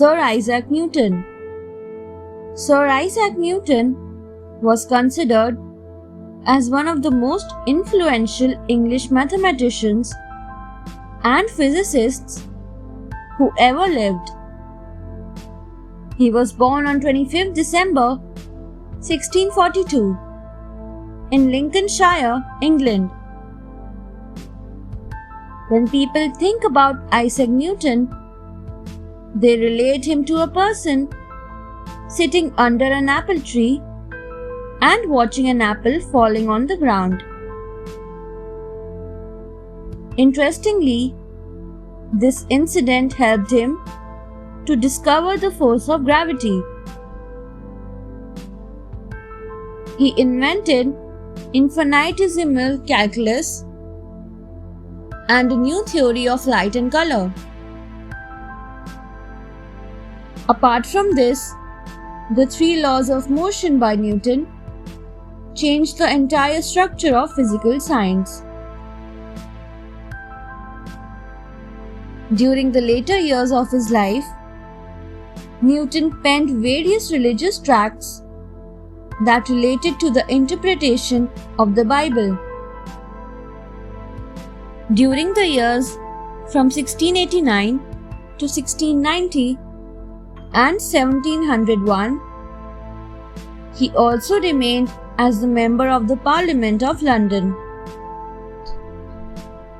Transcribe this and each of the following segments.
Sir Isaac Newton. Sir Isaac Newton was considered as one of the most influential English mathematicians and physicists who ever lived. He was born on 25th December 1642 in Lincolnshire, England. When people think about Isaac Newton, they relate him to a person sitting under an apple tree and watching an apple falling on the ground. Interestingly, this incident helped him to discover the force of gravity. He invented infinitesimal calculus and a new theory of light and color. Apart from this, the three laws of motion by Newton changed the entire structure of physical science. During the later years of his life, Newton penned various religious tracts that related to the interpretation of the Bible. During the years from 1689 to 1690 and 1701, he also remained as the member of the Parliament of London.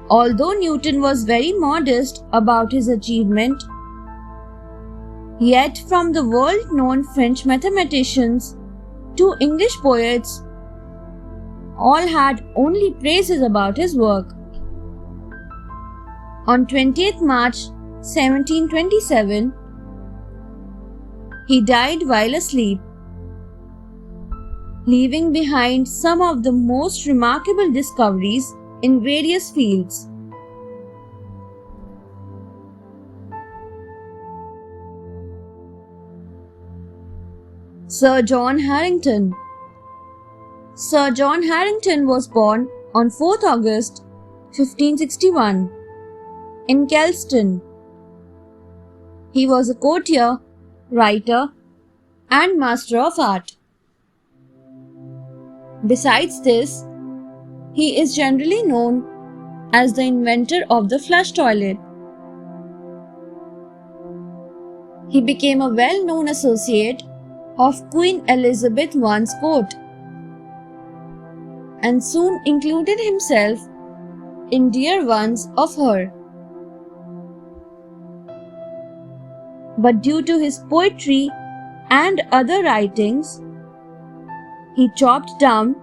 Although Newton was very modest about his achievement, yet from the world-known French mathematicians to English poets, all had only praises about his work. On 20th March 1727, he died while asleep, leaving behind some of the most remarkable discoveries in various fields. Sir John Harrington. Sir John Harrington was born on 4th August 1561 in Kelston. He was a courtier, writer, and master of art. Besides this, he is generally known as the inventor of the flush toilet. He became a well-known associate of Queen Elizabeth I's court and soon included himself in dear ones of her. But due to his poetry and other writings, he chopped down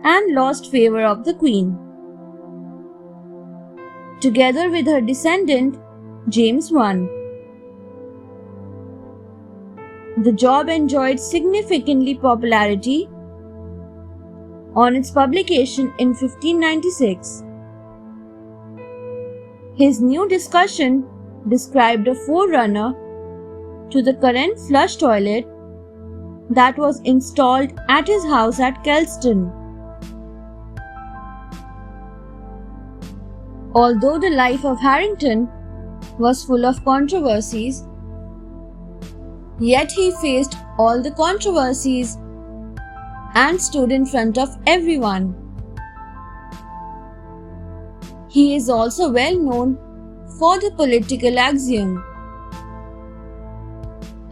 and lost favor of the Queen. Together with her descendant, James I, the job enjoyed significantly popularity on its publication in 1596. His new discussion described a forerunner to the current flush toilet that was installed at his house at Kelston. Although the life of Harrington was full of controversies, yet he faced all the controversies and stood in front of everyone. He is also well known for the political axiom.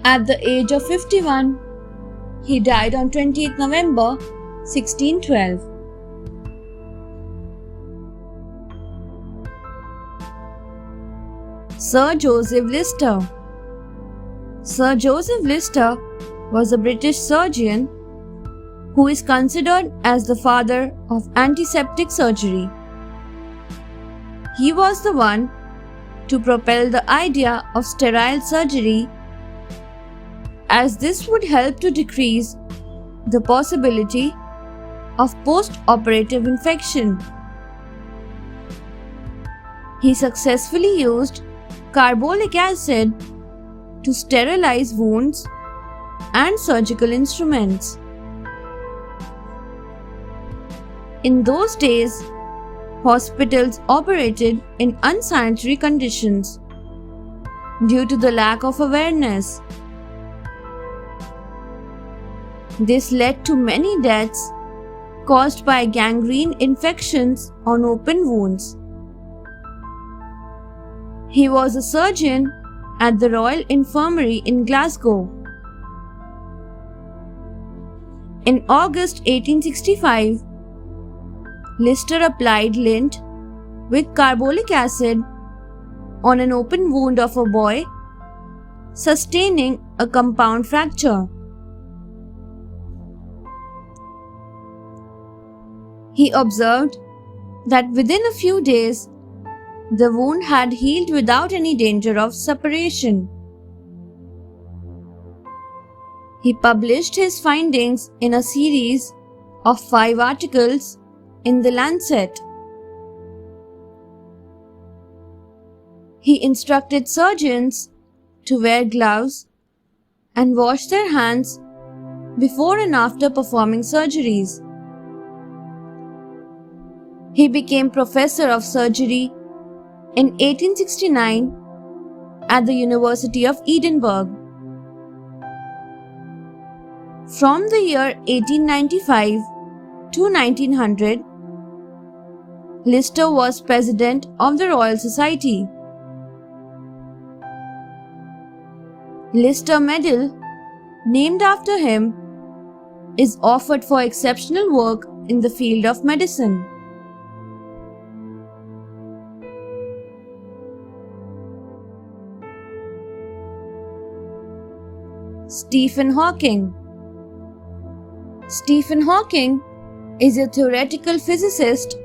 At the age of 51, he died on 20th November 1612. Sir Joseph Lister. Sir Joseph Lister was a British surgeon who is considered as the father of antiseptic surgery. He was the one to propel the idea of sterile surgery, as this would help to decrease the possibility of post-operative infection. He successfully used carbolic acid to sterilize wounds and surgical instruments. In those days, hospitals operated in unsanitary conditions. due to the lack of awareness. This led to many deaths caused by gangrene infections on open wounds. He was a surgeon at the Royal Infirmary in Glasgow. In August 1865, Lister applied lint with carbolic acid on an open wound of a boy, sustaining a compound fracture. He observed that within a few days, the wound had healed without any danger of suppuration. He published his findings in a series of 5 articles in The Lancet. He instructed surgeons to wear gloves and wash their hands before and after performing surgeries. He became professor of surgery in 1869 at the University of Edinburgh. From the year 1895 to 1900, Lister was president of the Royal Society. Lister Medal, named after him, is offered for exceptional work in the field of medicine. Stephen Hawking. Stephen Hawking is a theoretical physicist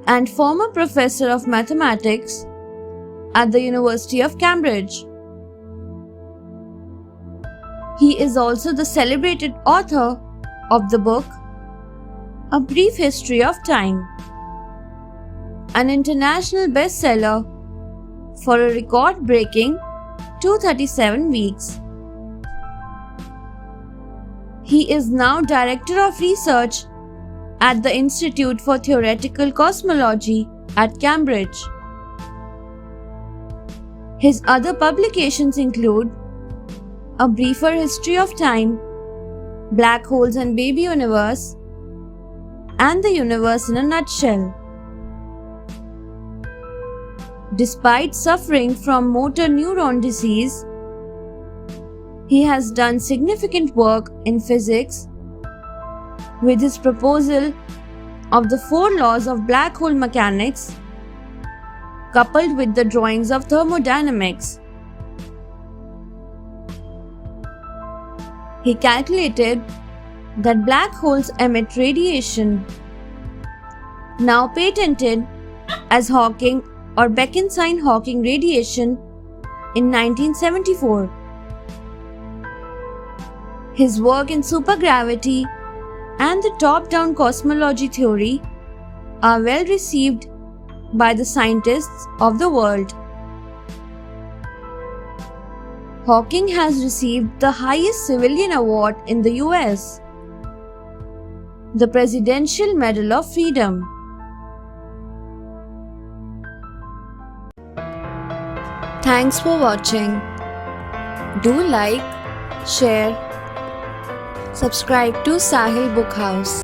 and former professor of mathematics at the University of Cambridge. He is also the celebrated author of the book A Brief History of Time, an international bestseller for a record-breaking 237 weeks. He is now Director of Research at the Institute for Theoretical Cosmology at Cambridge. His other publications include A Briefer History of Time, Black Holes and Baby Universe, and The Universe in a Nutshell. Despite suffering from motor neuron disease, he has done significant work in physics with his proposal of the 4 laws of black hole mechanics, coupled with the drawings of thermodynamics. He calculated that black holes emit radiation, now patented as Hawking or Bekenstein-Hawking radiation, in 1974. His work in supergravity and the top-down cosmology theory are well received by the scientists of the world. Hawking has received the highest civilian award in the US, the Presidential Medal of Freedom. Thanks for watching. Do like, share, subscribe to Sahil Book House.